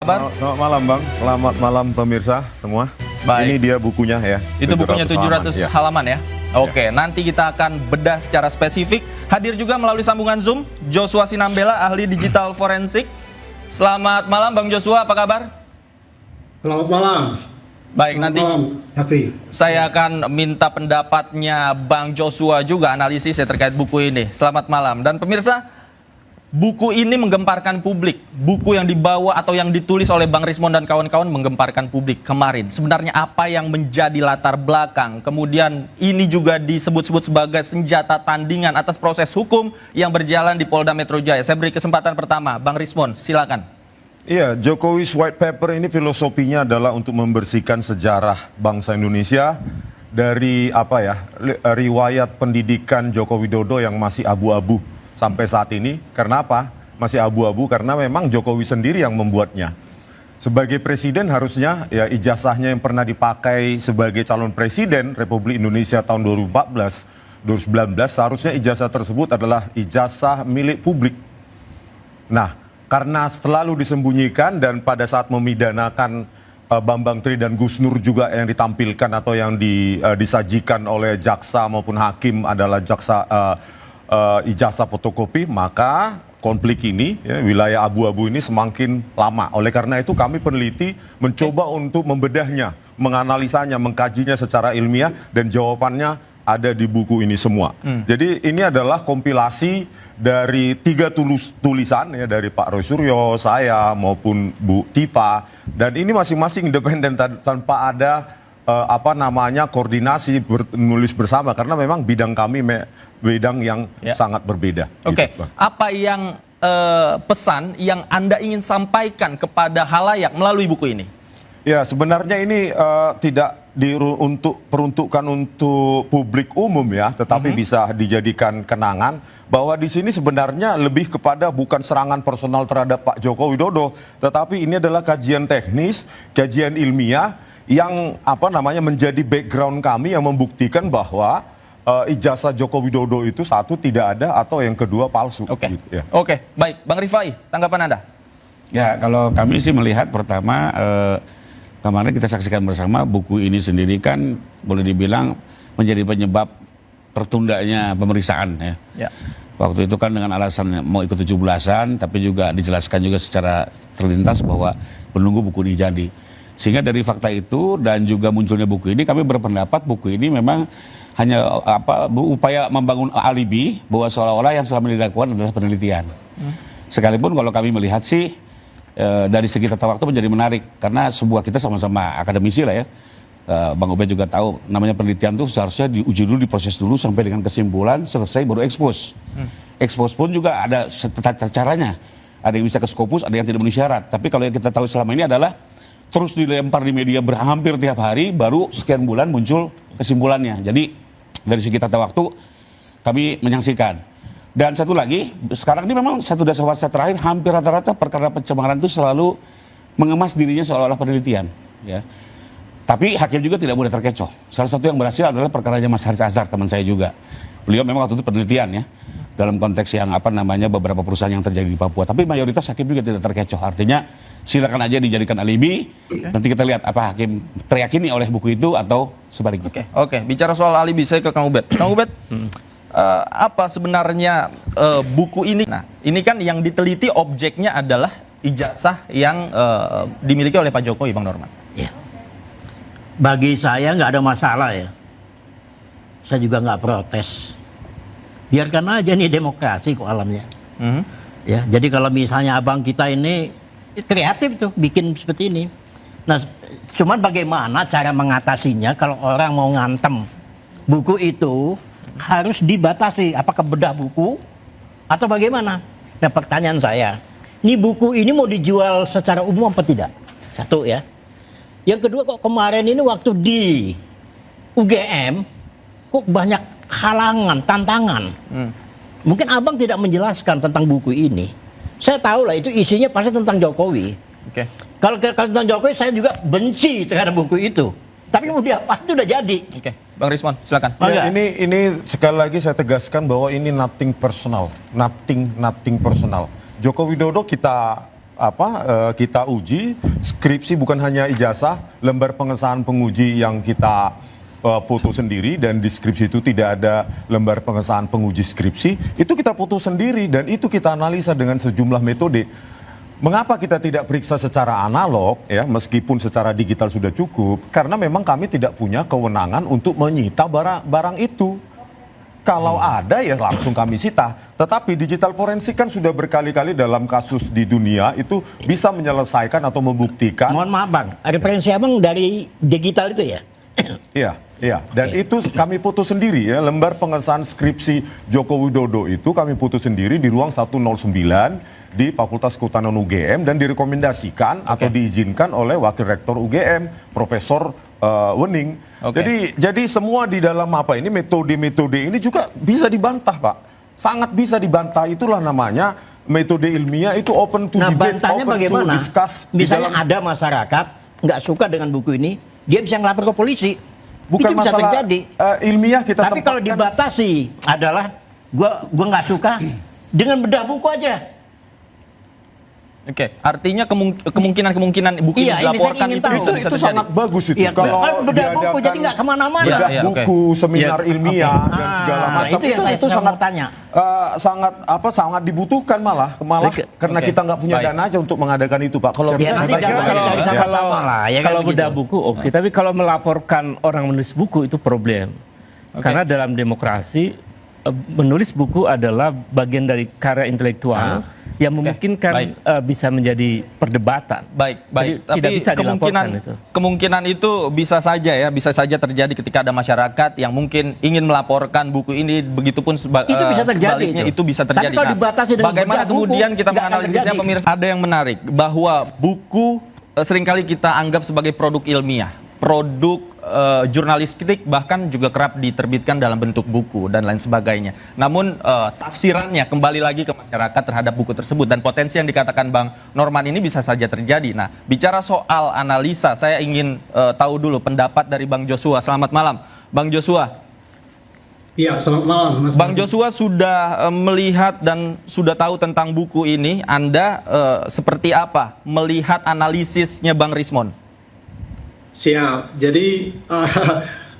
Selamat malam Bang, selamat malam pemirsa semua. Baik. Ini dia bukunya ya. Itu bukunya 700 ya. halaman ya. Oke, nanti kita akan bedah secara spesifik. Hadir juga melalui sambungan Zoom Joshua Sinambela, ahli digital forensik. Selamat malam Bang Joshua, apa kabar? Selamat malam. Baik, Selamat nanti malam, Happy. saya akan minta pendapatnya Bang Joshua juga, analisis terkait buku ini. Selamat malam. Dan pemirsa, buku ini menggemparkan publik. Buku yang dibawa atau yang ditulis oleh Bang Rismond dan kawan-kawan menggemparkan publik kemarin. Sebenarnya apa yang menjadi latar belakang? Kemudian ini juga disebut-sebut sebagai senjata tandingan atas proses hukum yang berjalan di Polda Metro Jaya. Saya beri kesempatan pertama, Bang Rismond, silakan. Iya, Jokowi's White Paper ini filosofinya adalah untuk membersihkan sejarah bangsa Indonesia dari riwayat pendidikan Joko Widodo yang masih abu-abu sampai saat ini. Karena apa? Masih abu-abu karena memang Jokowi sendiri yang membuatnya. Sebagai presiden harusnya ya ijazahnya yang pernah dipakai sebagai calon presiden Republik Indonesia tahun 2014, 2019 seharusnya ijazah tersebut adalah ijazah milik publik. Nah, karena selalu disembunyikan dan pada saat memidanakan Bambang Tri dan Gus Nur juga yang ditampilkan atau yang disajikan oleh jaksa maupun hakim adalah ijazah fotokopi, maka konflik ini, ya, wilayah abu-abu ini semakin lama. Oleh karena itu kami peneliti mencoba untuk membedahnya, menganalisanya, mengkajinya secara ilmiah dan jawabannya ada di buku ini semua. Jadi ini adalah kompilasi dari 3 tulisan ya, dari Pak Roy Suryo, saya maupun Bu Tifa, dan ini masing-masing independen tanpa ada koordinasi menulis bersama karena memang bidang kami bidang yang sangat berbeda. Oke, Gitu, apa yang pesan yang Anda ingin sampaikan kepada halayak melalui buku ini? Ya, sebenarnya ini tidak peruntukan untuk publik umum ya, tetapi bisa dijadikan kenangan bahwa di sini sebenarnya lebih kepada bukan serangan personal terhadap Pak Joko Widodo, tetapi ini adalah kajian teknis, kajian ilmiah yang menjadi background kami yang membuktikan bahwa ijazah Joko Widodo itu satu tidak ada atau yang kedua palsu. Oke, gitu, ya. Oke, baik, Bang Rifai, tanggapan Anda? Ya, kalau kami sih melihat pertama kemarin kita saksikan bersama buku ini sendiri kan boleh dibilang menjadi penyebab tertundanya pemeriksaan ya. Ya. Waktu itu kan dengan alasan mau ikut 17-an, tapi juga dijelaskan juga secara terlintas bahwa menunggu buku ini jadi. Sehingga dari fakta itu dan juga munculnya buku ini, kami berpendapat buku ini memang hanya upaya membangun alibi bahwa seolah-olah yang selama ini dilakukan adalah penelitian. Sekalipun kalau kami melihat sih dari segi tata waktu menjadi menarik karena kita sama-sama akademisi lah ya. Bang Ubed juga tahu namanya penelitian itu seharusnya diuji dulu, diproses dulu sampai dengan kesimpulan, selesai baru expose. Expose pun juga ada caranya. Ada yang bisa ke Scopus, ada yang tidak memenuhi syarat. Tapi kalau yang kita tahu selama ini adalah terus dilempar di media hampir tiap hari, baru sekian bulan muncul kesimpulannya. Jadi dari segi tata waktu kami menyaksikan. Dan satu lagi, sekarang ini memang satu dasawarsa terakhir hampir rata-rata perkara pencemaran itu selalu mengemas dirinya seolah-olah penelitian. Ya. Tapi hakim juga tidak mudah terkecoh. Salah satu yang berhasil adalah perkaranya Mas Haris Azhar, teman saya juga. Beliau memang waktu itu penelitian ya, dalam konteks yang beberapa perusahaan yang terjadi di Papua. Tapi mayoritas hakim juga tidak terkecoh. Artinya silakan aja dijadikan alibi. Nanti kita lihat apa hakim teriyakini oleh buku itu atau sebaliknya. Oke. Bicara soal alibi, saya ke Kang Ubed. Kang Ubed, apa sebenarnya buku ini? Nah, ini kan yang diteliti objeknya adalah ijazah yang dimiliki oleh Pak Jokowi, Bang Norman. Ya. Bagi saya nggak ada masalah ya. Saya juga nggak protes. Biarkan aja nih demokrasi kok alamnya. Ya, jadi kalau misalnya abang kita ini kreatif tuh bikin seperti ini. Nah, cuman bagaimana cara mengatasinya kalau orang mau ngantem buku itu harus dibatasi. Apakah bedah buku atau bagaimana? Nah, pertanyaan saya, ini buku ini mau dijual secara umum apa tidak? Satu ya. Yang kedua, kok kemarin ini waktu di UGM kok banyak halangan, tantangan. Mungkin abang tidak menjelaskan tentang buku ini. Saya tahu lah itu isinya pasti tentang Jokowi. Oke. Kalau tentang Jokowi saya juga benci terhadap buku itu. Tapi udah pasti udah jadi. Oke, Bang Rismond, silakan. Ya, ini sekali lagi saya tegaskan bahwa ini nothing personal. Nothing personal. Joko Widodo kita kita uji skripsi, bukan hanya ijazah, lembar pengesahan penguji yang kita foto sendiri, dan di skripsi itu tidak ada lembar pengesahan penguji skripsi, itu kita foto sendiri dan itu kita analisa dengan sejumlah metode. Mengapa kita tidak periksa secara analog ya, meskipun secara digital sudah cukup? Karena memang kami tidak punya kewenangan untuk menyita barang itu. Kalau ada ya langsung kami sita. Tetapi digital forensik kan sudah berkali-kali dalam kasus di dunia itu bisa menyelesaikan atau membuktikan. Mohon maaf Bang, referensi Abang dari digital itu ya? Iya. Dan itu kami foto sendiri ya, lembar pengesahan skripsi Joko Widodo itu kami foto sendiri di ruang 109 di Fakultas Kehutanan UGM dan direkomendasikan atau diizinkan oleh Wakil Rektor UGM, Profesor Wening. Jadi semua di dalam metode-metode ini juga bisa dibantah, Pak. Sangat bisa dibantah. Itulah namanya metode ilmiah, itu open to debate, bantahnya open bagaimana? to discuss. Misalnya ada masyarakat nggak suka dengan buku ini, dia bisa ngelapor ke polisi. Bukan itu bisa masalah terjadi. Ilmiah kita Tapi kalau dibatasi adalah gua nggak suka dengan bedah buku aja. Oke, artinya kemungkinan buku ini dilaporkan itu bisa itu terjadi. sangat bagus itu. Iya, kan bedah buku jadi nggak kemana-mana. Bedah Iya, buku, seminar ilmiah dan segala macam itu yang saya sangat mau tanya. Sangat dibutuhkan malah karena kita nggak punya dana aja untuk mengadakan itu, Pak. Kalau Ya, nanti kalau bedah buku oke, tapi kalau melaporkan orang menulis buku itu problem. Karena dalam demokrasi menulis buku adalah bagian dari karya intelektual yang memungkinkan bisa menjadi perdebatan. Baik. Jadi Tapi tidak bisa dilaporkan itu. kemungkinan itu bisa saja terjadi ketika ada masyarakat yang mungkin ingin melaporkan buku ini, begitupun Itu bisa terjadi, sebaliknya itu bisa terjadi. Tapi kalau dibatasi dengan bagaimana bedah kemudian buku, kita nggak akan menganalisisnya, terjadi. pemirsa? Ada yang menarik bahwa buku seringkali kita anggap sebagai produk ilmiah, produk jurnalistik, bahkan juga kerap diterbitkan dalam bentuk buku dan lain sebagainya. Namun tafsirannya kembali lagi ke masyarakat terhadap buku tersebut, dan potensi yang dikatakan Bang Norman ini bisa saja terjadi. Nah, bicara soal analisa, saya ingin tahu dulu pendapat dari Bang Joshua. Selamat malam, Bang Joshua. Iya, selamat malam, Mas. Bang Joshua sudah melihat dan sudah tahu tentang buku ini. Anda seperti apa melihat analisisnya Bang Rismon? Siap. Jadi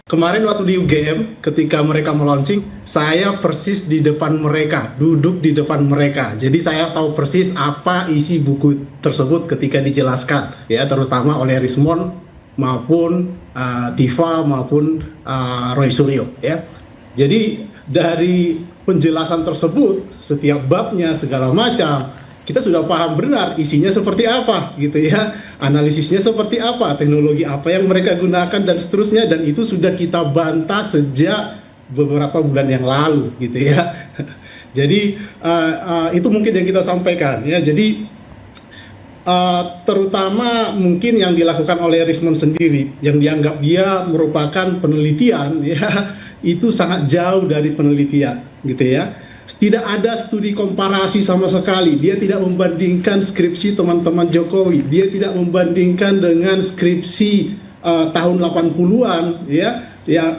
kemarin waktu di UGM ketika mereka meluncing, saya persis di depan mereka, duduk di depan mereka. Jadi saya tahu persis apa isi buku tersebut ketika dijelaskan, ya, terutama oleh Rismon maupun Tifa maupun Roy Suryo, ya. Jadi dari penjelasan tersebut, setiap babnya segala macam, kita sudah paham benar isinya seperti apa, gitu ya, analisisnya seperti apa, teknologi apa yang mereka gunakan dan seterusnya, dan itu sudah kita bantah sejak beberapa bulan yang lalu, gitu ya. Jadi itu mungkin yang kita sampaikan, ya. Jadi terutama mungkin yang dilakukan oleh Rismon sendiri, yang dianggap dia merupakan penelitian, ya, itu sangat jauh dari penelitian, gitu ya. Tidak ada studi komparasi sama sekali. Dia tidak membandingkan skripsi teman-teman Jokowi. Dia tidak membandingkan dengan skripsi tahun 80-an, ya,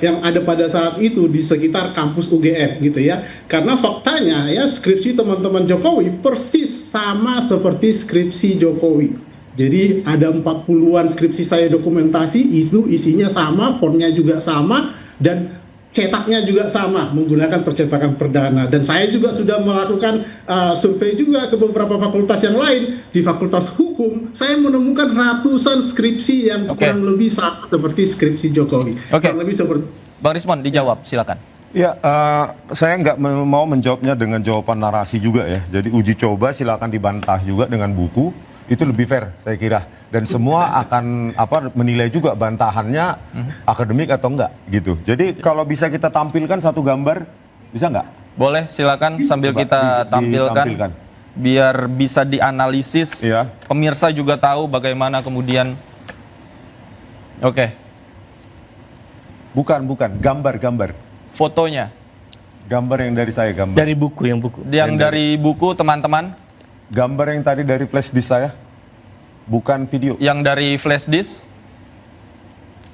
yang ada pada saat itu di sekitar kampus UGM, gitu ya. Karena faktanya, ya, skripsi teman-teman Jokowi persis sama seperti skripsi Jokowi. Jadi ada 40-an skripsi saya dokumentasi, isinya sama, fontnya juga sama, dan cetaknya juga sama, menggunakan percetakan perdana. Dan saya juga sudah melakukan survei juga ke beberapa fakultas yang lain. Di Fakultas Hukum, saya menemukan ratusan skripsi yang kurang lebih sama seperti skripsi Jokowi. Kurang lebih seperti. Bang Rismon, dijawab, silakan. Ya, saya nggak mau menjawabnya dengan jawaban narasi juga ya. Jadi uji coba silakan dibantah juga dengan buku, itu lebih fair saya kira. Dan semua akan menilai juga bantahannya akademik atau enggak gitu. Jadi kalau bisa kita tampilkan satu gambar, bisa nggak? Boleh, silakan sambil kita tampilkan biar bisa dianalisis. Ya. Pemirsa juga tahu bagaimana kemudian. Oke. Bukan, gambar. Fotonya. Gambar yang dari saya, gambar. Dari buku. Yang dari buku, teman-teman. Gambar yang tadi dari flash disk saya. Bukan video. Yang dari flash disk.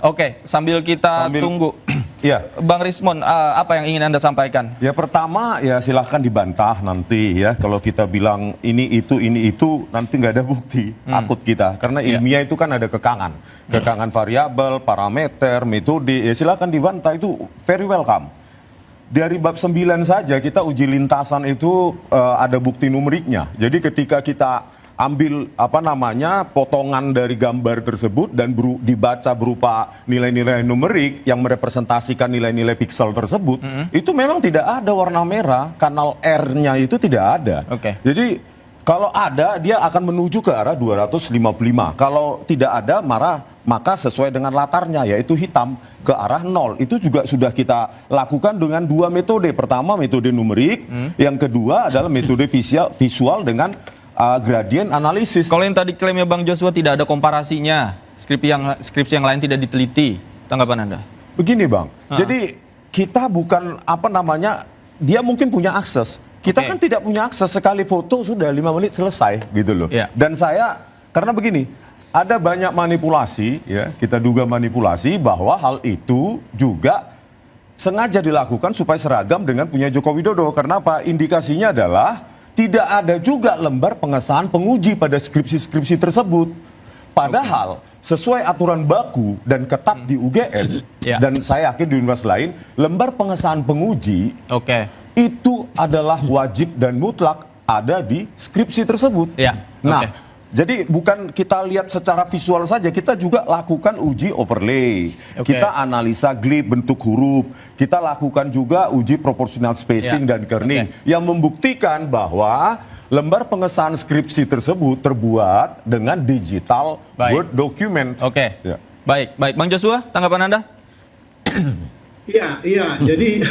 Oke, sambil kita tunggu. Iya. Bang Rismon, apa yang ingin Anda sampaikan? Ya pertama ya silahkan dibantah nanti ya kalau kita bilang ini itu nanti nggak ada bukti, takut kita karena ilmiah itu kan ada kekangan variabel, parameter, metode, ya silahkan dibantah, itu very welcome. Dari bab 9 saja kita uji lintasan itu ada bukti numeriknya. Jadi ketika kita ambil potongan dari gambar tersebut dan dibaca berupa nilai-nilai numerik yang merepresentasikan nilai-nilai piksel tersebut, itu memang tidak ada warna merah, kanal R-nya itu tidak ada. Jadi kalau ada dia akan menuju ke arah 255. Kalau tidak ada maka sesuai dengan latarnya yaitu hitam ke arah 0. Itu juga sudah kita lakukan dengan 2 metode. Pertama metode numerik, yang kedua adalah metode visual dengan gradient analisis. Kalau yang tadi klaimnya Bang Joshua tidak ada komparasinya, skripsi yang lain tidak diteliti, tanggapan Anda? Begini Bang, jadi kita bukan dia mungkin punya akses. Kita kan tidak punya akses, sekali foto sudah 5 menit selesai gitu loh. Dan karena begini, ada banyak manipulasi ya, kita duga manipulasi bahwa hal itu juga sengaja dilakukan supaya seragam dengan punya Joko Widodo. Karena apa? Indikasinya adalah tidak ada juga lembar pengesahan penguji pada skripsi-skripsi tersebut. Padahal sesuai aturan baku dan ketat di UGM, dan saya yakin di universitas lain, lembar pengesahan penguji itu adalah wajib dan mutlak ada di skripsi tersebut. Jadi bukan kita lihat secara visual saja, kita juga lakukan uji overlay. Kita analisa glib bentuk huruf, kita lakukan juga uji proportional spacing dan kerning yang membuktikan bahwa lembar pengesahan skripsi tersebut terbuat dengan digital Word document. Baik. Bang Joshua, tanggapan Anda? Iya. Jadi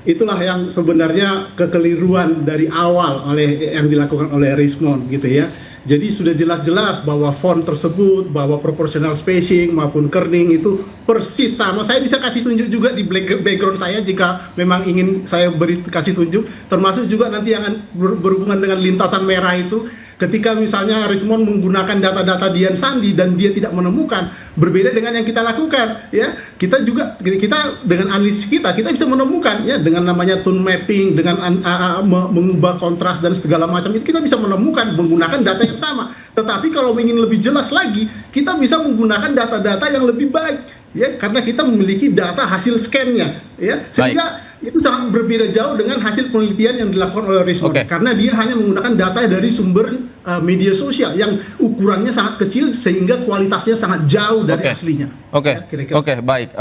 itulah yang sebenarnya kekeliruan dari awal yang dilakukan oleh Rismon gitu ya. Jadi sudah jelas-jelas bahwa font tersebut, bahwa proportional spacing maupun kerning itu persis sama. Saya bisa kasih tunjuk juga di background saya jika memang ingin saya kasih tunjuk. Termasuk juga nanti yang berhubungan dengan lintasan merah itu. Ketika misalnya Rismon menggunakan data-data Dian Sandi dan dia tidak menemukan, berbeda dengan yang kita lakukan, ya kita dengan analisis kita bisa menemukan ya dengan namanya tone mapping, dengan mengubah kontras dan segala macam itu kita bisa menemukan menggunakan data yang sama. Tetapi kalau ingin lebih jelas lagi, kita bisa menggunakan data-data yang lebih baik, ya karena kita memiliki data hasil scan-nya, ya sehingga itu sangat berbeda jauh dengan hasil penelitian yang dilakukan oleh Rismon karena dia hanya menggunakan data dari sumber media sosial yang ukurannya sangat kecil sehingga kualitasnya sangat jauh dari aslinya. Baik.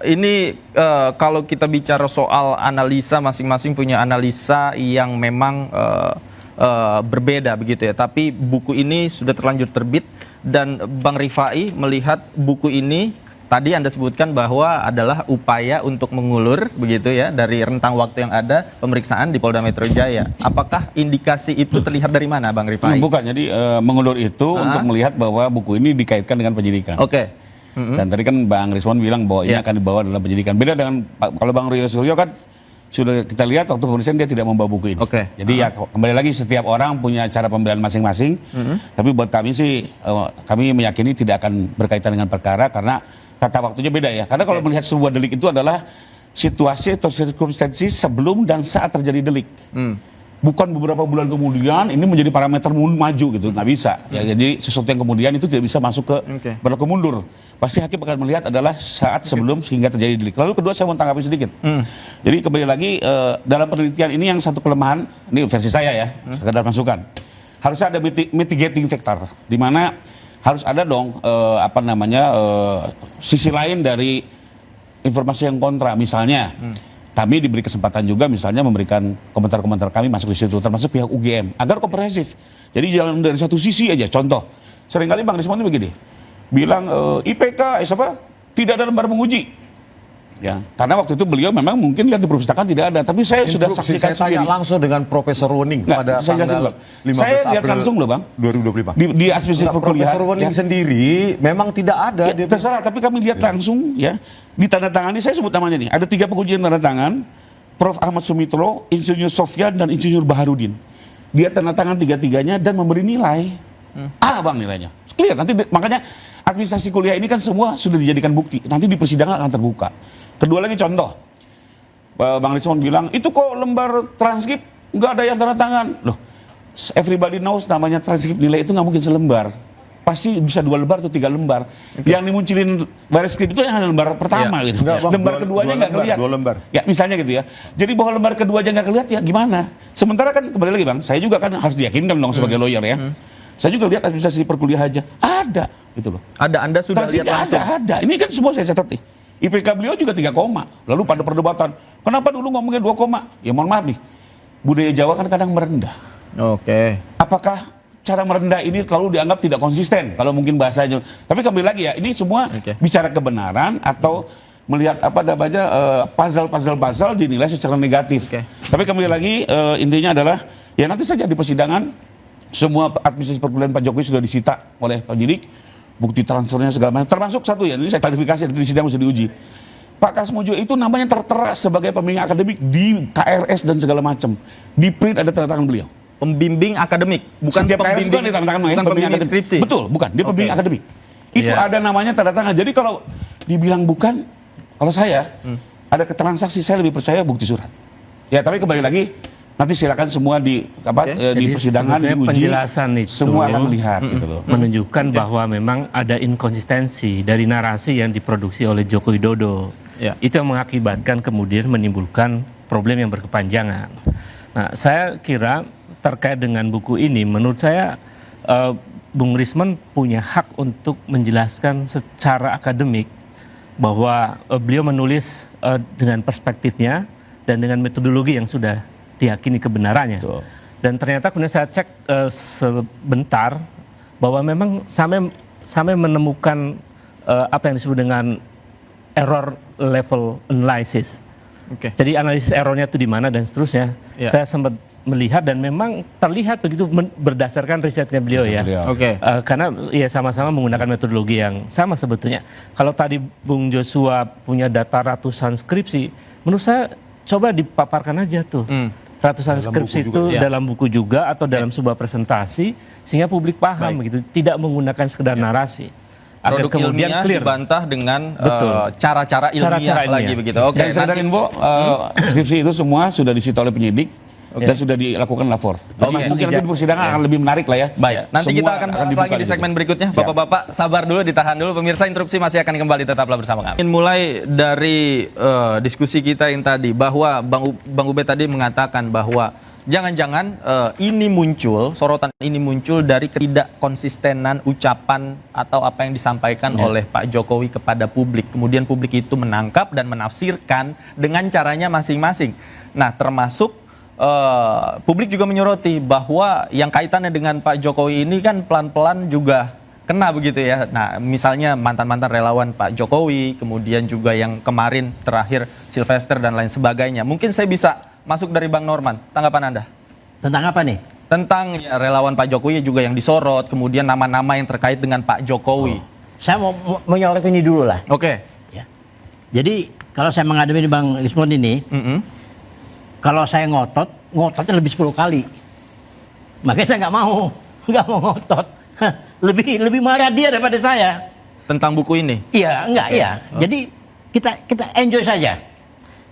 Ini kalau kita bicara soal analisa, masing-masing punya analisa yang memang berbeda begitu ya. Tapi buku ini sudah terlanjur terbit dan Bang Rifai melihat buku ini tadi Anda sebutkan bahwa adalah upaya untuk mengulur begitu ya dari rentang waktu yang ada pemeriksaan di Polda Metro Jaya. Apakah indikasi itu terlihat dari mana, Bang Rifai? Bukan, jadi mengulur itu untuk melihat bahwa buku ini dikaitkan dengan penyidikan. Dan tadi kan Bang Rismon bilang bahwa ini akan dibawa dalam penyidikan. Beda dengan kalau Bang Rio Suryo kan sudah kita lihat waktu pemeriksaan dia tidak membawa buku ini. Jadi ya kembali lagi setiap orang punya cara pembelaan masing-masing. Tapi buat kami sih kami meyakini tidak akan berkaitan dengan perkara karena kata waktunya beda ya. Karena kalau melihat sebuah delik itu adalah situasi atau circumstances sebelum dan saat terjadi delik. Bukan beberapa bulan kemudian ini menjadi parameter maju gitu, nggak bisa. Ya, jadi sesuatu yang kemudian itu tidak bisa masuk ke berlaku mundur. Pasti hakim akan melihat adalah saat sebelum sehingga terjadi delik. Lalu kedua saya mau tanggapi sedikit. Jadi kembali lagi dalam penelitian ini yang satu kelemahan, ini versi saya ya, sekedar masukan. Harusnya ada mitigating factor, di mana harus ada dong sisi lain dari informasi yang kontra. Misalnya kami diberi kesempatan juga misalnya memberikan komentar-komentar kami masuk di situ termasuk pihak UGM agar komprehensif. Jadi jangan dari satu sisi aja. Contoh, seringkali Bang Rismon begini bilang IPK tidak ada lembar menguji. Ya, karena waktu itu beliau memang mungkin lihat di perpustakaan tidak ada, tapi saya sudah saksikan saya tanya langsung dengan Profesor Woning pada tanggal 15 saya lihat April langsung loh Bang 2025 di aspek perkuliahan. Profesor Woning sendiri memang tidak ada. Ya, terserah, tapi kami lihat langsung ya ditandatangani. Saya sebut namanya nih, ada 3 penguji yang tanda tangan, Prof Ahmad Sumitro, Insinyur Sofyan dan Insinyur Baharudin. Dia tanda tangan 3-tiganya dan memberi nilai A Bang nilainya. Clear nanti makanya administrasi kuliah ini kan semua sudah dijadikan bukti. Nanti di persidangan akan terbuka. Kedua lagi contoh, Bang Rismon bilang, itu kok lembar transkrip nggak ada yang tanda tangan. Loh, everybody knows namanya transkrip nilai itu nggak mungkin selembar. Pasti bisa 2 lembar atau 3 lembar. Yang dimunculin baris skrip itu yang hanya lembar pertama gitu. Enggak, Bang, lembar keduanya nggak kelihatan. 2 lembar. Ya misalnya gitu ya. Jadi bahwa lembar kedua aja nggak kelihatan ya gimana? Sementara kan kembali lagi Bang, saya juga kan harus diyakinkan dong sebagai lawyer ya. Saya juga lihat administrasi perkuliah aja ada gitu loh. Ada, Anda sudah lihat Transkripnya langsung? ada. Ini kan semua saya catat nih. IPK beliau juga 3 koma. Lalu pada perdebatan, kenapa dulu ngomongnya 2 koma? Ya mohon maaf nih, budaya Jawa kan kadang merendah. Oke. Apakah cara merendah ini terlalu dianggap tidak konsisten kalau mungkin bahasanya? Tapi kembali lagi ya, ini semua bicara kebenaran atau melihat apa namanya puzzle dinilai secara negatif. Tapi kembali lagi intinya adalah ya nanti saja di persidangan semua administrasi perkuliahan Pak Jokowi sudah disita oleh penyidik, bukti transfernya segala macam. Termasuk satu ya, ini saya klarifikasi di sidang masih diuji. Pak Kasmojo itu namanya tertera sebagai pembimbing akademik di KRS dan segala macam. Di print ada tanda tangan beliau. Pembimbing akademik, bukan Setiap KRS pembimbing, itu ada tanda tangan, bukan pembimbing akademik. skripsi. Betul, bukan. Dia pembimbing akademik. Itu Iya. ada namanya tanda tangan. Jadi kalau dibilang bukan, kalau saya ada transaksi, saya lebih percaya bukti surat. Ya, tapi kembali lagi nanti silakan semua di di Jadi persidangan sebetulnya diuji. penjelasan itu Semua akan melihat gitu loh. menunjukkan bahwa memang ada inkonsistensi dari narasi yang diproduksi oleh Joko Widodo. Ya. Itu yang mengakibatkan kemudian menimbulkan problem yang berkepanjangan. Nah, saya kira terkait dengan buku ini, menurut saya Bung Rismon punya hak untuk menjelaskan secara akademik bahwa beliau menulis dengan perspektifnya dan dengan metodologi yang sudah diyakini kebenarannya. Betul. Dan ternyata kemudian saya cek sebentar bahwa memang sampai menemukan apa yang disebut dengan error level analysis. Oke. Jadi analisis errornya itu di mana dan seterusnya. Ya. Saya sempat melihat dan memang terlihat begitu berdasarkan risetnya beliau ya. Oke. Karena ya sama-sama menggunakan metodologi yang sama sebetulnya. Kalau tadi Bung Joshua punya data ratusan skripsi, menurut saya coba dipaparkan aja tuh. Ratusan Dalam skripsi buku itu juga. Ya. dalam buku juga atau dalam sebuah presentasi sehingga publik paham gitu, tidak menggunakan sekedar narasi. Agar Produk kemudian ilmiah clear. dibantah dengan Betul. Cara-cara ilmiah, Cara-cara ilmiah. lagi begitu. Oke. Dan sekedar nanti- info, skripsi itu semua sudah disita oleh penyidik dan sudah dilakukan lapor. Jadi Oke. mungkin nanti di persidangan akan lebih menarik lah ya. Baik, nanti Semua kita akan bahas dibuka lagi di situ. segmen berikutnya. Siap. Bapak-bapak, sabar dulu, ditahan dulu. Pemirsa, interupsi masih akan kembali, tetaplah bersama kami. Ingin mulai dari diskusi kita yang tadi, bahwa Bang Ubed tadi mengatakan bahwa jangan-jangan sorotan ini muncul dari ketidakkonsistenan ucapan atau apa yang disampaikan oleh Pak Jokowi kepada publik. Kemudian publik itu menangkap dan menafsirkan dengan caranya masing-masing. Nah, termasuk publik juga menyoroti bahwa yang kaitannya dengan Pak Jokowi ini kan pelan-pelan juga kena begitu ya. Nah, misalnya mantan-mantan relawan Pak Jokowi, kemudian juga yang kemarin terakhir Sylvester dan lain sebagainya. Mungkin saya bisa masuk dari Bang Norman, tanggapan Anda? Tentang apa nih? Tentang ya, relawan Pak Jokowi juga yang disorot, kemudian nama-nama yang terkait dengan Pak Jokowi. Saya mau menyorot ini dulu lah. Oke. Ya. Jadi kalau saya menghadapi Bang Rismon ini, kalau saya ngototnya lebih 10 kali. Makanya saya nggak mau ngotot. lebih marah dia daripada saya. Tentang buku ini? Iya, enggak, iya. Jadi kita enjoy saja.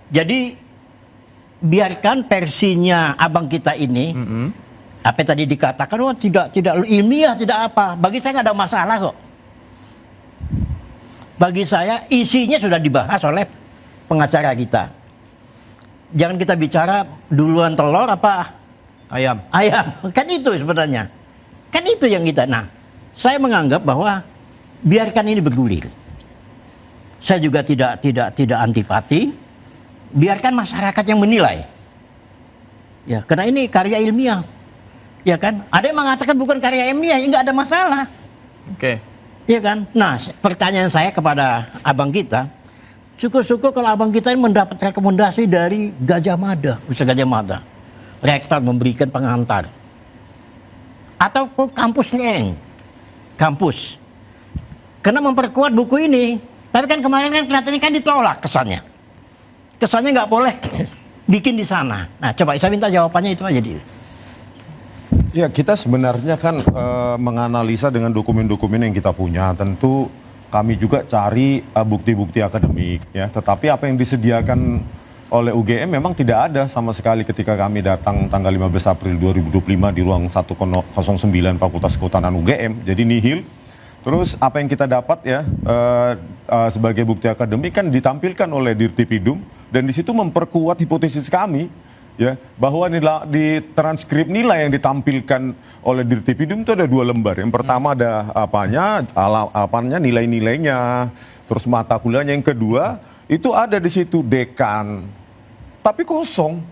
Jadi biarkan versinya abang kita ini, apa yang tadi dikatakan, oh tidak ilmiah, tidak apa. Bagi saya nggak ada masalah kok. Bagi saya isinya sudah dibahas oleh pengacara kita. Jangan kita bicara duluan telur apa Ayam. kan itu sebenarnya. Kan itu yang kita. Nah, saya menganggap bahwa biarkan ini bergulir. Saya juga tidak antipati. Biarkan masyarakat yang menilai. Ya, karena ini karya ilmiah. Ya kan? Ada yang mengatakan bukan karya ilmiah, ya nggak ada masalah. Oke. Ya kan? Nah, pertanyaan saya kepada abang kita, syukur-syukur kalau abang kita ini mendapat rekomendasi dari Gajah Mada, Ustaz Gajah Mada. Rektor memberikan pengantar. Ataupun kampus lain. Kampus. Karena memperkuat buku ini. Tapi kan kemarin kan kelihatannya kan ditolak kesannya. Kesannya nggak boleh bikin di sana. Nah, coba saya minta jawabannya itu aja dia. Ya, kita sebenarnya kan menganalisa dengan dokumen-dokumen yang kita punya. Tentu kami juga cari bukti-bukti akademik ya. Tetapi apa yang disediakan oleh UGM memang tidak ada sama sekali ketika kami datang tanggal 15 April 2025 di ruang 109 Fakultas Kehutanan UGM. Jadi nihil. Terus apa yang kita dapat ya sebagai bukti akademik kan ditampilkan oleh Dirtipidum dan di situ memperkuat hipotesis kami ya bahwa di transkrip nilai yang ditampilkan oleh Dirtipidum itu ada 2 lembar. Yang pertama ada apanya nilai-nilainya, terus mata kuliahnya. Yang kedua itu ada di situ dekan, tapi kosong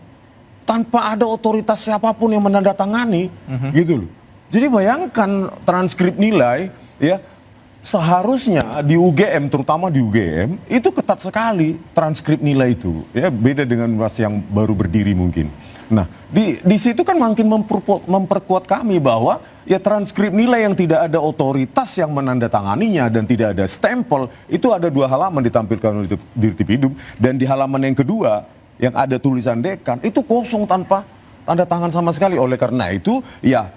tanpa ada otoritas siapapun yang menandatangani gitu loh. Jadi bayangkan transkrip nilai ya, seharusnya di UGM, terutama di UGM itu ketat sekali transkrip nilai itu ya, beda dengan universitas yang baru berdiri mungkin. Nah di situ kan makin memperkuat kami bahwa ya transkrip nilai yang tidak ada otoritas yang menandatanganinya dan tidak ada stempel itu ada 2 halaman ditampilkan oleh Dirtipidum, dan di halaman yang kedua yang ada tulisan dekan itu kosong tanpa tanda tangan sama sekali. Oleh karena itu ya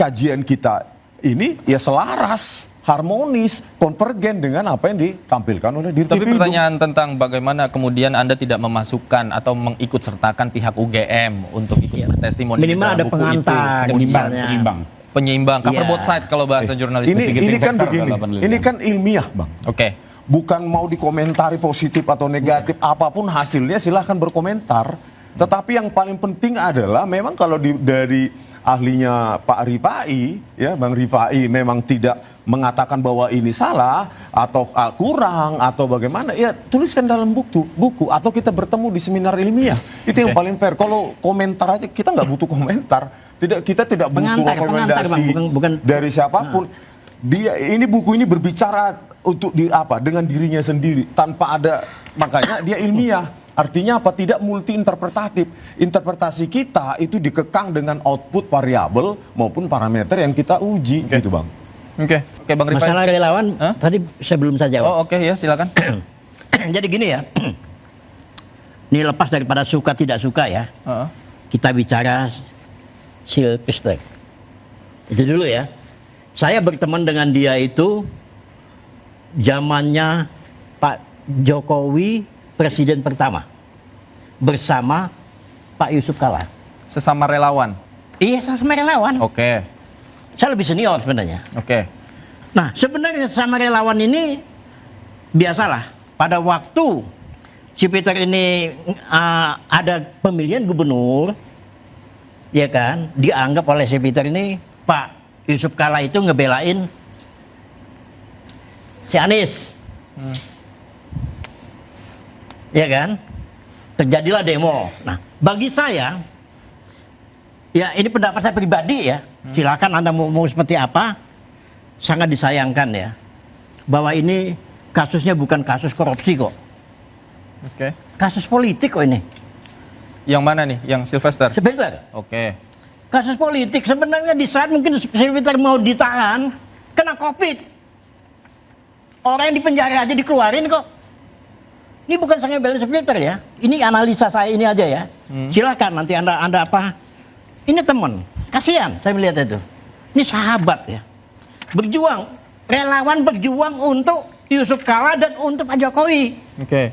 kajian kita ini ya selaras, harmonis, konvergen dengan apa yang ditampilkan oleh Dirtipidum. Tapi pertanyaan tentang bagaimana kemudian Anda tidak memasukkan atau mengikut sertakan pihak UGM untuk ikut bertestimoni di Minimal dalam ada buku pengantar itu. misalnya. Penyeimbang, cover Iya. both side kalau bahasa jurnalistik. Ini kan begini, ini kan ilmiah Bang. Oke. Bukan mau dikomentari positif atau negatif, apapun hasilnya silahkan berkomentar. Tetapi yang paling penting adalah memang kalau dari ahlinya Pak Rifai, ya Bang Rifai memang tidak mengatakan bahwa ini salah atau kurang atau bagaimana, ya tuliskan dalam buku atau kita bertemu di seminar ilmiah. Itu yang paling fair. Kalau komentar aja kita nggak butuh komentar. Kita tidak butuh rekomendasi bukan dari siapapun. Ini buku ini berbicara untuk dengan dirinya sendiri tanpa ada, makanya dia ilmiah. Artinya apa? Tidak multi interpretatif. Interpretasi kita itu dikekang dengan output variabel maupun parameter yang kita uji, gitu Bang. Oke, Bang Rifai. Masalah relawan tadi saya belum saya jawab. Oh, oke ya, silakan. Jadi gini ya. Ini lepas daripada suka tidak suka ya. Kita bicara Sylvester. Itu dulu ya. Saya berteman dengan dia itu zamannya Pak Jokowi presiden pertama bersama Pak Yusuf Kalla. Sesama relawan. Iya, sama relawan. Oke. Saya lebih senior sebenarnya. Oke. Nah, sebenarnya sama relawan ini biasalah. Pada waktu Cipiter ini ada pemilihan gubernur, ya kan, dianggap oleh Cipiter ini Pak Yusuf Kalla itu ngebelain si Anies. Ya kan? Terjadilah demo. Nah, bagi saya, ya ini pendapat saya pribadi ya. Silakan Anda mau seperti apa. Sangat disayangkan ya. Bahwa ini kasusnya bukan kasus korupsi kok. Oke. Kasus politik kok ini. Yang mana nih? Yang Sylvester? Sebentar. Oke. Kasus politik sebenarnya di saat mungkin Sylvester mau ditahan, kena COVID. Orang yang di penjara aja dikeluarin kok. Ini bukan saya bela Sylvester ya. Ini analisa saya ini aja ya. Silakan nanti Anda apa? Ini teman. Kasihan saya melihat itu. Ini sahabat ya. Berjuang, relawan berjuang untuk Yusuf Kalla dan untuk Pak Jokowi. Oke.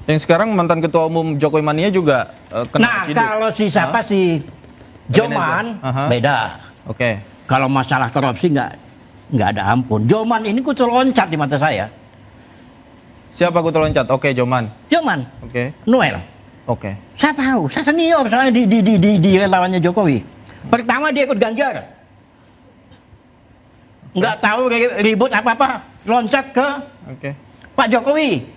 Yang sekarang mantan ketua umum Jokowi Mania juga kena ciduk. Kalau si siapa si Joman beda. Oke. Kalau masalah korupsi nggak ada ampun. Joman ini kutu loncat di mata saya. Siapa kutu loncat? Oke, Joman. Joman. Oke. Noel. Oke. Saya tahu, saya senior soalnya di relawannya Jokowi. Pertama dia ikut Ganjar. Nggak tahu ribut apa-apa, loncat ke Pak Jokowi.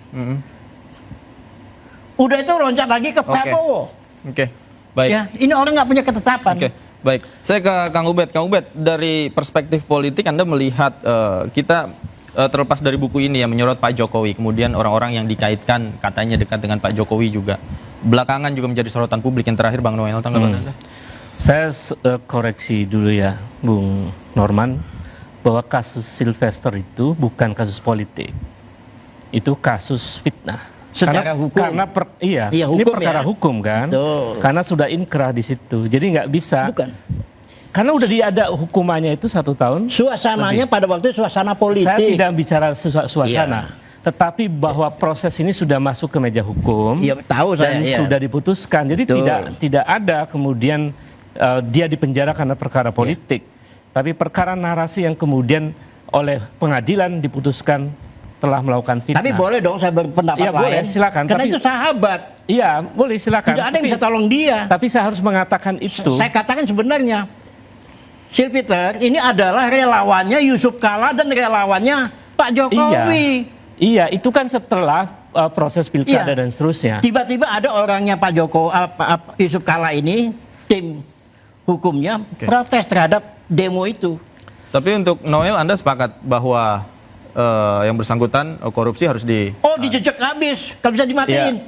Udah itu loncat lagi ke Prabowo. Oke. Baik. Ya, ini orang nggak punya ketetapan. Oke. Baik. Saya ke Kang Ubed. Kang Ubed, dari perspektif politik Anda melihat kita terlepas dari buku ini yang menyorot Pak Jokowi, kemudian orang-orang yang dikaitkan katanya dekat dengan Pak Jokowi juga belakangan juga menjadi sorotan publik. Yang terakhir Bang Noel, tanggapan Anda? Saya koreksi dulu ya, Bung Norman, bahwa kasus Sylvester itu bukan kasus politik, itu kasus fitnah. Secara hukum. Karena ini hukum perkara ya? hukum kan, Betul. karena sudah inkrah di situ, jadi nggak bisa. Bukan. karena udah ada hukumannya itu 1 tahun. Suasananya pada waktu itu suasana politik. Saya tidak bicara suasana, tetapi bahwa proses ini sudah masuk ke meja hukum. Iya, tahu saya. Dan sudah diputuskan. Jadi tidak ada kemudian dia dipenjara karena perkara politik, tapi perkara narasi yang kemudian oleh pengadilan diputuskan telah melakukan fitnah. Tapi boleh dong saya berpendapat Iya, lain. boleh, silakan. Karena Tapi- itu sahabat. Iya, boleh silakan. Tidak ada yang bisa tolong dia. Tapi saya harus mengatakan itu. Saya katakan sebenarnya Sil Peter ini adalah relawannya Yusuf Kala dan relawannya Pak Jokowi. Iya, itu kan setelah proses pilkada dan seterusnya. Tiba-tiba ada orangnya Pak Jokowi, Yusuf Kala ini, tim hukumnya protes terhadap demo itu. Tapi untuk Noel, Anda sepakat bahwa yang bersangkutan korupsi harus di... Oh, dijejak habis, kalau bisa dimatiin.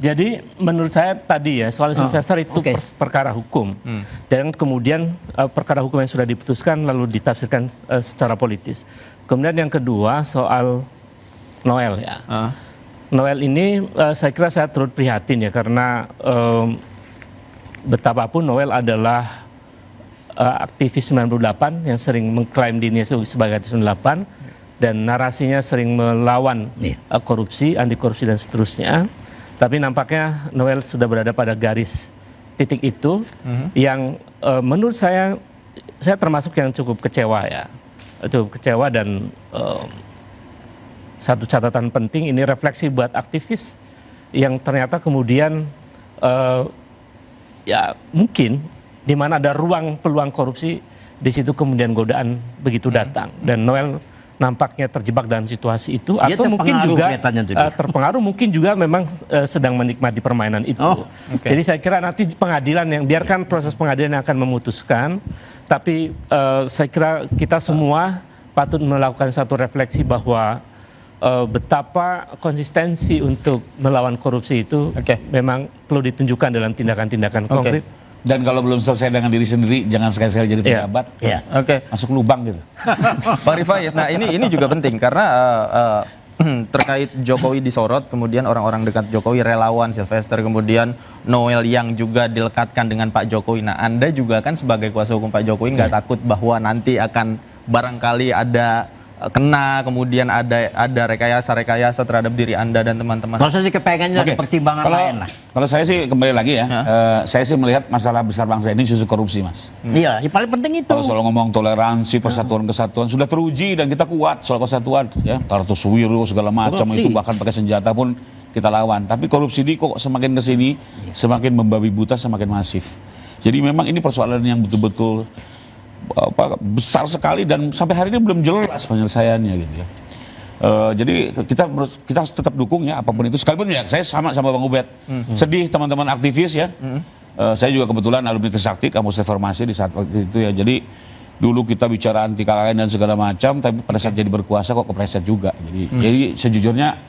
Jadi menurut saya tadi ya soal investor itu perkara hukum, dan kemudian perkara hukum yang sudah diputuskan lalu ditafsirkan secara politis. Kemudian yang kedua soal Noel ya. Noel ini saya kira saya turut prihatin ya, karena betapapun Noel adalah aktivis 98 yang sering mengklaim dirinya sebagai aktivis 98 dan narasinya sering melawan korupsi, anti korupsi dan seterusnya. Tapi nampaknya Noel sudah berada pada garis titik itu yang menurut saya termasuk yang cukup kecewa ya. Cukup kecewa dan satu catatan penting ini refleksi buat aktivis yang ternyata kemudian ya mungkin di mana ada ruang peluang korupsi, di situ kemudian godaan begitu datang dan Noel nampaknya terjebak dalam situasi itu. Dia atau mungkin juga terpengaruh mungkin juga memang sedang menikmati permainan itu. Jadi saya kira nanti pengadilan yang biarkan proses pengadilan yang akan memutuskan, tapi saya kira kita semua patut melakukan satu refleksi bahwa betapa konsistensi untuk melawan korupsi itu memang perlu ditunjukkan dalam tindakan-tindakan konkret. Dan kalau belum selesai dengan diri sendiri, jangan sekali-sekali jadi pejabat. Masuk lubang gitu. Bang Rifai, nah ini juga penting karena terkait Jokowi disorot, kemudian orang-orang dekat Jokowi, relawan Sylvester, kemudian Noel yang juga dilekatkan dengan Pak Jokowi. Nah, Anda juga kan sebagai kuasa hukum Pak Jokowi nggak takut bahwa nanti akan barangkali ada kena, kemudian ada rekayasa terhadap diri Anda dan teman-teman? Kalau saya sih kepengennya ada pertimbangan lain lah. Kalau saya sih kembali lagi ya, saya sih melihat masalah besar bangsa ini justru korupsi, Mas. Iya, yang paling penting itu. Kalau soal ngomong toleransi, persatuan kesatuan sudah teruji dan kita kuat soal kesatuan, ya. Kartosuwiro segala macam itu bahkan pakai senjata pun kita lawan. Tapi korupsi ini kok semakin kesini, semakin membabi buta, semakin masif. Jadi memang ini persoalan yang betul-betul besar sekali dan sampai hari ini belum jelas penyelesaiannya gitu ya. Jadi kita harus tetap dukung ya apapun itu, sekalipun ya saya sama Bang Ubed sedih teman-teman aktivis ya. Saya juga kebetulan alumni Trisakti kampus reformasi di saat waktu itu ya. Jadi dulu kita bicara anti KKN dan segala macam, tapi pada saat jadi berkuasa kok kepleset juga. Jadi sejujurnya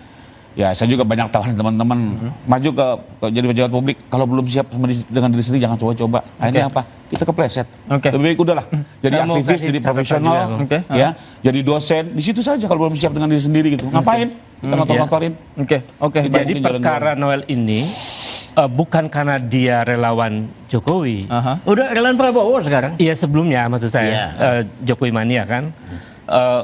ya saya juga banyak tawaran teman-teman maju ke jadi pejabat publik, kalau belum siap dengan diri sendiri jangan coba-coba. Akhirnya apa? Kita kepleset. Lebih baik udahlah jadi aktivis, jadi profesional, ya, jadi dosen di situ saja kalau belum siap dengan diri sendiri gitu. Ngapain? Kita ngotor-ngotorin. Jadi perkara Noel ini bukan karena dia relawan Jokowi. Udah relawan Prabowo sekarang. Iya sebelumnya maksud saya Jokowi mania kan.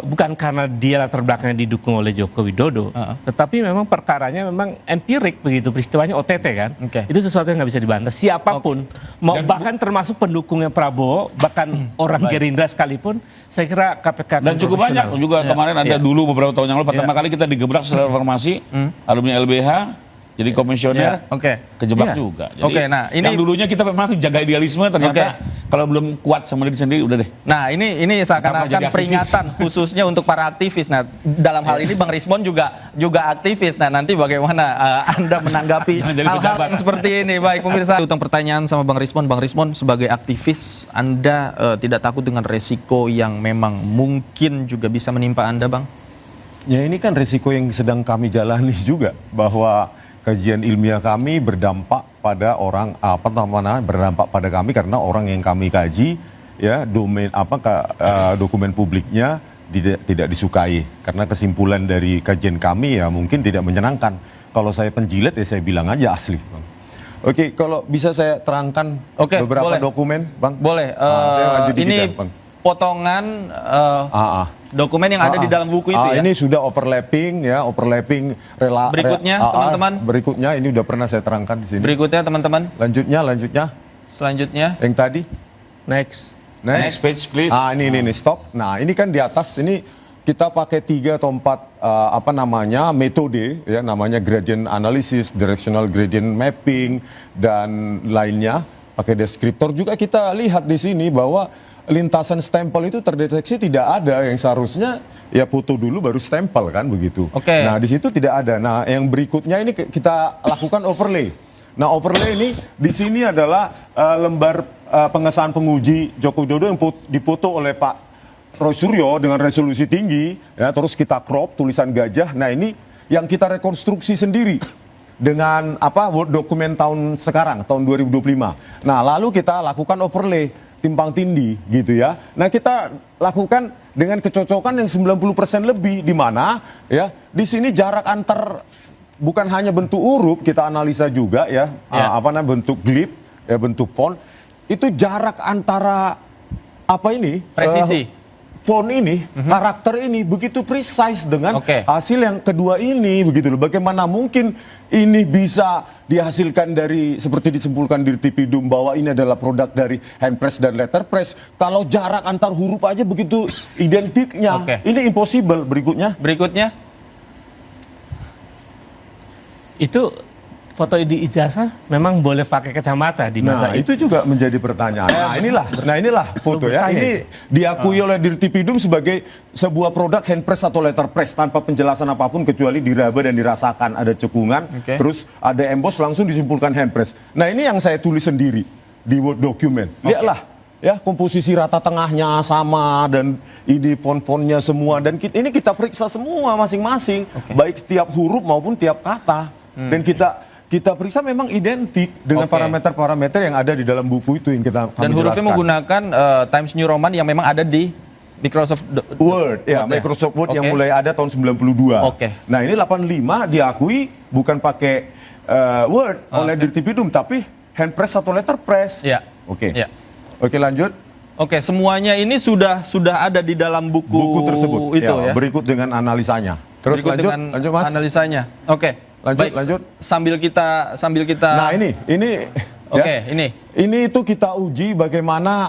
Bukan karena dia latar belakangnya didukung oleh Joko Widodo, tetapi memang perkaranya memang empirik begitu, peristiwanya OTT kan. Itu sesuatu yang nggak bisa dibantah siapapun, mau bahkan termasuk pendukungnya Prabowo, bahkan orang Gerindra sekalipun, saya kira KPK dan cukup banyak juga kemarin ada dulu beberapa tahun yang lalu pertama kali kita digebrak setelah reformasi, alumni LBH jadi komisioner, kejebak juga. Jadi, nah ini yang dulunya kita memang jaga idealisme, ternyata kalau belum kuat sama diri sendiri udah deh. Nah ini seakan-akan peringatan khususnya untuk para aktivis. Nah dalam hal ini Bang Rismon juga aktivis. Nah nanti bagaimana Anda menanggapi hal-hal seperti ini? Baik pemirsa, utang pertanyaan sama Bang Rismon sebagai aktivis, Anda tidak takut dengan resiko yang memang mungkin juga bisa menimpa Anda, Bang? Ya ini kan resiko yang sedang kami jalani juga, bahwa kajian ilmiah kami berdampak pada berdampak pada kami karena orang yang kami kaji ya dokumen publiknya tidak disukai, karena kesimpulan dari kajian kami ya mungkin tidak menyenangkan. Kalau saya penjilat ya saya bilang aja asli, Bang. Oke, kalau bisa saya terangkan Oke, beberapa boleh. dokumen, Bang. Boleh. Saya lanjut dikit Ini ya, Bang. potongan dokumen yang ada di dalam buku itu ya. Ini sudah overlapping ya, overlapping Berikutnya, teman-teman. Berikutnya ini udah pernah saya terangkan di sini. Berikutnya teman-teman. Lanjutnya. Selanjutnya. Yang tadi. Next. Next page please. Ini stop. Nah, ini kan di atas ini kita pakai 3 atau 4 metode ya, namanya gradient analysis, directional gradient mapping dan lainnya. Pakai deskriptor juga kita lihat di sini bahwa lintasan stempel itu terdeteksi tidak ada, yang seharusnya ya foto dulu baru stempel kan begitu. Oke. Nah, di situ tidak ada. Nah, yang berikutnya ini kita lakukan overlay. Nah, overlay ini di sini adalah lembar pengesahan penguji Joko Widodo yang dipoto oleh Pak Roy Suryo dengan resolusi tinggi, ya, terus kita crop tulisan gajah. Nah, ini yang kita rekonstruksi sendiri dengan Word dokumen tahun sekarang, tahun 2025. Nah, lalu kita lakukan overlay timpang tindih gitu ya. Nah, kita lakukan dengan kecocokan yang 90% lebih, di mana ya di sini jarak antar bukan hanya bentuk huruf, kita analisa juga ya, bentuk glip, ya, bentuk font. Itu jarak antara presisi. Font ini, karakter ini begitu precise dengan hasil yang kedua ini begitu loh. Bagaimana mungkin ini bisa dihasilkan dari seperti disimpulkan di Tipidum bahwa ini adalah produk dari handpress dan letterpress kalau jarak antar huruf aja begitu identiknya. Ini impossible. Berikutnya. Itu foto di ijazah memang boleh pakai kacamata di masa itu juga menjadi pertanyaan. Nah inilah foto ya. Ini diakui oleh Dirtipidum sebagai sebuah produk handpress atau letterpress tanpa penjelasan apapun kecuali diraba dan dirasakan ada cekungan, terus ada emboss langsung disimpulkan handpress. Nah, ini yang saya tulis sendiri di Word document. Lihatlah ya, komposisi rata tengahnya sama dan ini font-fontnya semua dan ini kita periksa semua masing-masing, baik setiap huruf maupun tiap kata. Dan kita periksa memang identik dengan parameter-parameter yang ada di dalam buku itu yang kami dan hurufnya jelaskan. menggunakan Times New Roman yang memang ada di Microsoft Word, Microsoft Word yang mulai ada tahun 92. Nah, ini 85 diakui bukan pakai Word oleh Dirtipidum tapi handpress atau letterpress. Oke, lanjut. Semuanya ini sudah ada di dalam buku tersebut itu ya. Berikut dengan analisanya. Terus lanjut Mas. Analisanya. Lanjut. Sambil kita Nah, ini Ini itu kita uji bagaimana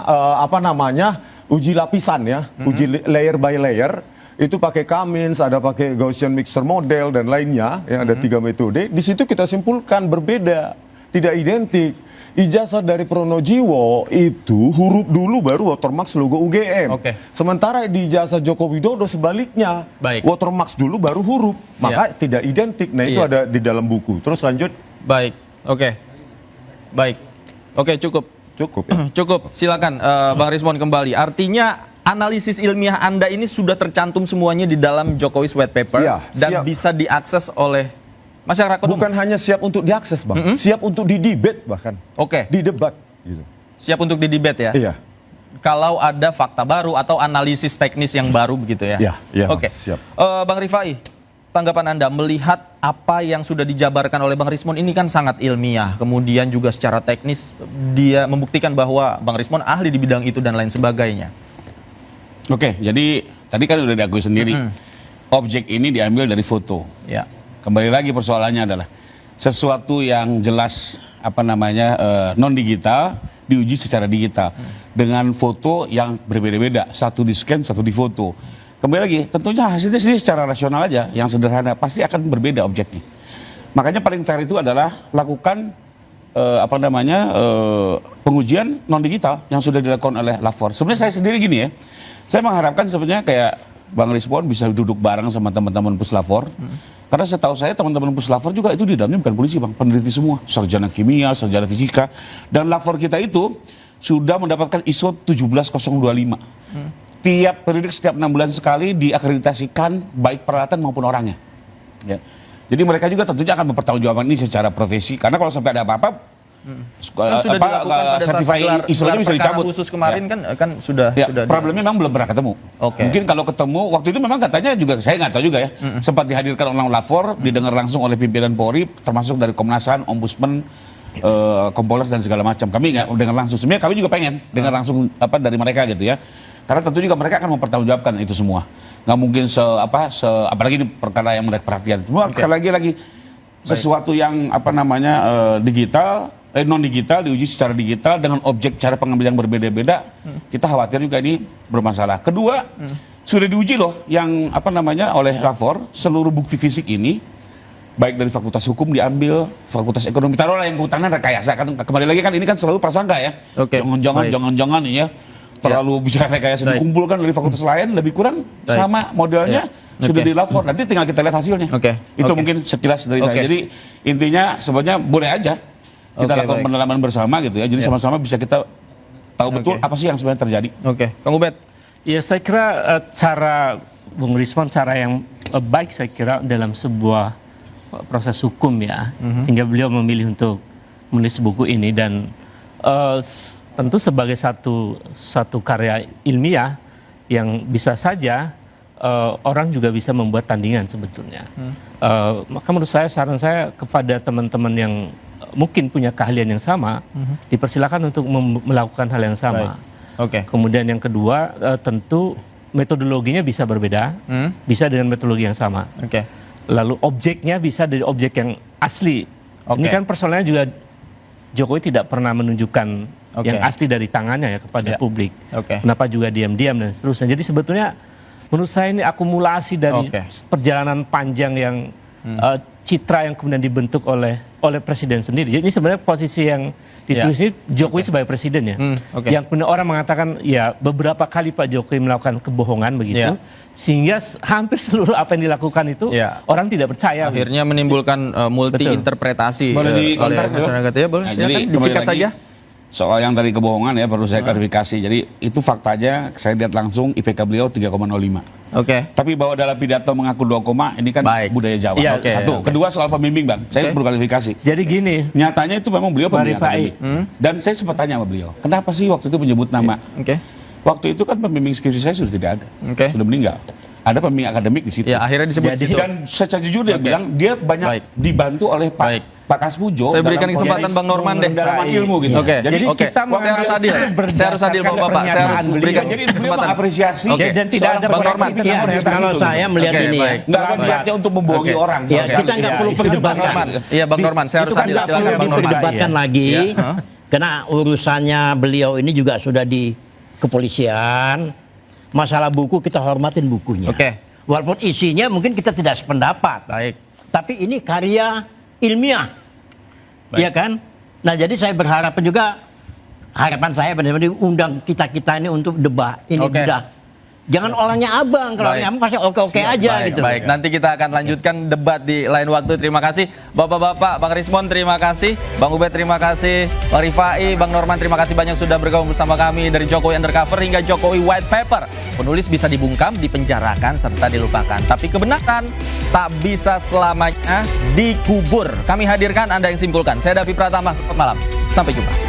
uji lapisan ya, uji layer by layer. Itu pakai Cummins, ada pakai Gaussian mixer model dan lainnya, yang ada 3 metode. Di situ kita simpulkan berbeda, tidak identik. Ijazah dari Pronojiwo itu huruf dulu baru watermark logo UGM. Sementara di ijazah Joko Widodo sebaliknya, watermark dulu baru huruf, maka tidak identik. Nah, itu ada di dalam buku. Terus lanjut. Cukup. Cukup. Silakan Bang Rismon kembali. Artinya analisis ilmiah Anda ini sudah tercantum semuanya di dalam Jokowi's White Paper dan bisa diakses oleh masyarakat umum. Bukan hanya siap untuk diakses, Bang. Siap untuk didebat bahkan. Didebat gitu. Siap untuk didebat ya? Iya. Kalau ada fakta baru atau analisis teknis yang baru begitu ya? Iya, siap. Bang Rifai, tanggapan Anda melihat apa yang sudah dijabarkan oleh Bang Rismon ini kan sangat ilmiah. Kemudian juga secara teknis dia membuktikan bahwa Bang Rismon ahli di bidang itu dan lain sebagainya. Jadi tadi kan udah diakui sendiri. Objek ini diambil dari foto. Kembali lagi persoalannya adalah sesuatu yang jelas non digital diuji secara digital dengan foto yang berbeda-beda, satu di scan, satu di foto. Kembali lagi, tentunya hasilnya sendiri secara rasional aja, yang sederhana pasti akan berbeda objeknya. Makanya paling fair itu adalah lakukan pengujian non digital yang sudah dilakukan oleh Lafor. Sebenarnya saya sendiri gini ya, saya mengharapkan sebenarnya kayak Bang Rismon bisa duduk bareng sama teman-teman Puslapor. Karena setahu saya teman-teman Puslapor juga itu di dalamnya bukan polisi, Bang, peneliti semua, sarjana kimia, sarjana fisika, dan Lafor kita itu sudah mendapatkan ISO 17025. Tiap periode setiap 6 bulan sekali diakreditasikan baik peralatan maupun orangnya. Jadi mereka juga tentunya akan mempertanggungjawabkan ini secara profesi, karena kalau sampai ada apa-apa sudah dilakukan pada saat gelar bisa dicabut khusus kemarin kan sudah problemnya memang belum pernah ketemu. Mungkin kalau ketemu waktu itu memang katanya juga saya nggak tahu juga ya, sempat dihadirkan orang Lafor, didengar langsung oleh pimpinan Polri termasuk dari Komnas HAM, Ombudsman Kompolnas dan segala macam. Kami nggak dengar langsung. Sebenarnya kami juga pengen dengar langsung dari mereka gitu ya. Karena tentu juga mereka akan mempertanggungjawabkan itu semua. Nggak mungkin apalagi ini perkara yang menarik perhatian. Semua lagi sesuatu yang digital, non digital diuji secara digital dengan objek cara pengambilan yang berbeda-beda. Kita khawatir juga ini bermasalah. Kedua, sudah diuji loh yang oleh Lafor seluruh bukti fisik ini, baik dari Fakultas Hukum diambil, Fakultas Ekonomi, taruhlah yang kehutanan rekayasa kan, kembali lagi kan ini kan selalu prasangka ya. Jangan-jangan nih ya terlalu bisa rekayasa dikumpulkan dari fakultas lain, lebih kurang sama modelnya sudah di Lafor. Nanti tinggal kita lihat hasilnya. Itu mungkin sekilas dari saya. Jadi intinya sebenarnya boleh aja kita lakukan pendalaman bersama gitu ya. Jadi sama-sama bisa kita tahu betul apa sih yang sebenarnya terjadi. Kang Ubed. Ya saya kira cara Bung Rismon cara yang baik saya kira dalam sebuah proses hukum ya, hingga beliau memilih untuk menulis buku ini dan tentu sebagai satu karya ilmiah yang bisa saja orang juga bisa membuat tandingan sebetulnya. Maka menurut saya saran saya kepada teman-teman yang mungkin punya keahlian yang sama, dipersilakan untuk melakukan hal yang sama. Kemudian yang kedua tentu metodologinya bisa berbeda, bisa dengan metodologi yang sama. Lalu objeknya bisa dari objek yang asli. Ini kan persoalannya juga Jokowi tidak pernah menunjukkan yang asli dari tangannya ya kepada publik. Kenapa juga diam-diam dan seterusnya. Jadi sebetulnya menurut saya ini akumulasi dari perjalanan panjang yang citra yang kemudian dibentuk oleh presiden sendiri. Jadi ini sebenarnya posisi yang ditulis ini Jokowi sebagai presiden ya. Yang kemudian orang mengatakan ya beberapa kali Pak Jokowi melakukan kebohongan begitu. Sehingga hampir seluruh apa yang dilakukan itu orang tidak percaya. Akhirnya menimbulkan multi interpretasi oleh masyarakat ya. Boleh silakan disingkat saja. Soal yang tadi kebohongan ya perlu saya klarifikasi. Jadi itu faktanya saya lihat langsung IPK beliau 3,05. Tapi bahwa dalam pidato mengaku 2, ini kan budaya Jawa. Satu. Kedua soal pembimbing Bang. Saya perlu klarifikasi. Jadi gini. Nyatanya itu memang beliau pembimbing akademik. Dan saya sempat tanya sama beliau, kenapa sih waktu itu menyebut nama? Waktu itu kan pembimbing skripsi saya sudah tidak ada. Sudah meninggal. Ada pembimbing akademik di situ. Ya, akhirnya disebut situ. Dan secara jujur dia bilang dia banyak dibantu oleh Pak Kaspujo. Saya berikan kesempatan Bang Norman deh. Dalam ilmu gitu. Jadi kita saya harus adil. Saya harus adil Bapak. Saya harus berikan kesempatan apresiasi. Dan tidak ada Bang Norman. Kalau saya melihat ini ya. Enggak ada niatnya untuk membohongi orang. Kita nggak perlu perdebatkan. Iya Bang Norman, saya harus adil. Silakan Bang Norman. Diperdebatkan lagi. Karena urusannya beliau ini juga sudah di kepolisian. Masalah buku kita hormatin bukunya. Walaupun isinya mungkin kita tidak sependapat. Tapi ini karya ilmiah. Iya kan? Nah, jadi saya berharap juga, harapan saya benar-benar diundang kita-kita ini untuk debat. Ini sudah. Jangan orangnya abang, kalau orangnya abang pasti oke-oke aja gitu. Baik, nanti kita akan lanjutkan debat di lain waktu. Terima kasih Bapak-bapak, Bang Rismon terima kasih, Bang Ubed terima kasih, Bang Rifai, Bang Norman terima kasih banyak sudah bergabung bersama kami dari Jokowi Undercover hingga Jokowi White Paper. Penulis bisa dibungkam, dipenjarakan, serta dilupakan. Tapi kebenaran tak bisa selamanya dikubur. Kami hadirkan, Anda yang simpulkan. Saya Davi Pratama, selamat malam. Sampai jumpa.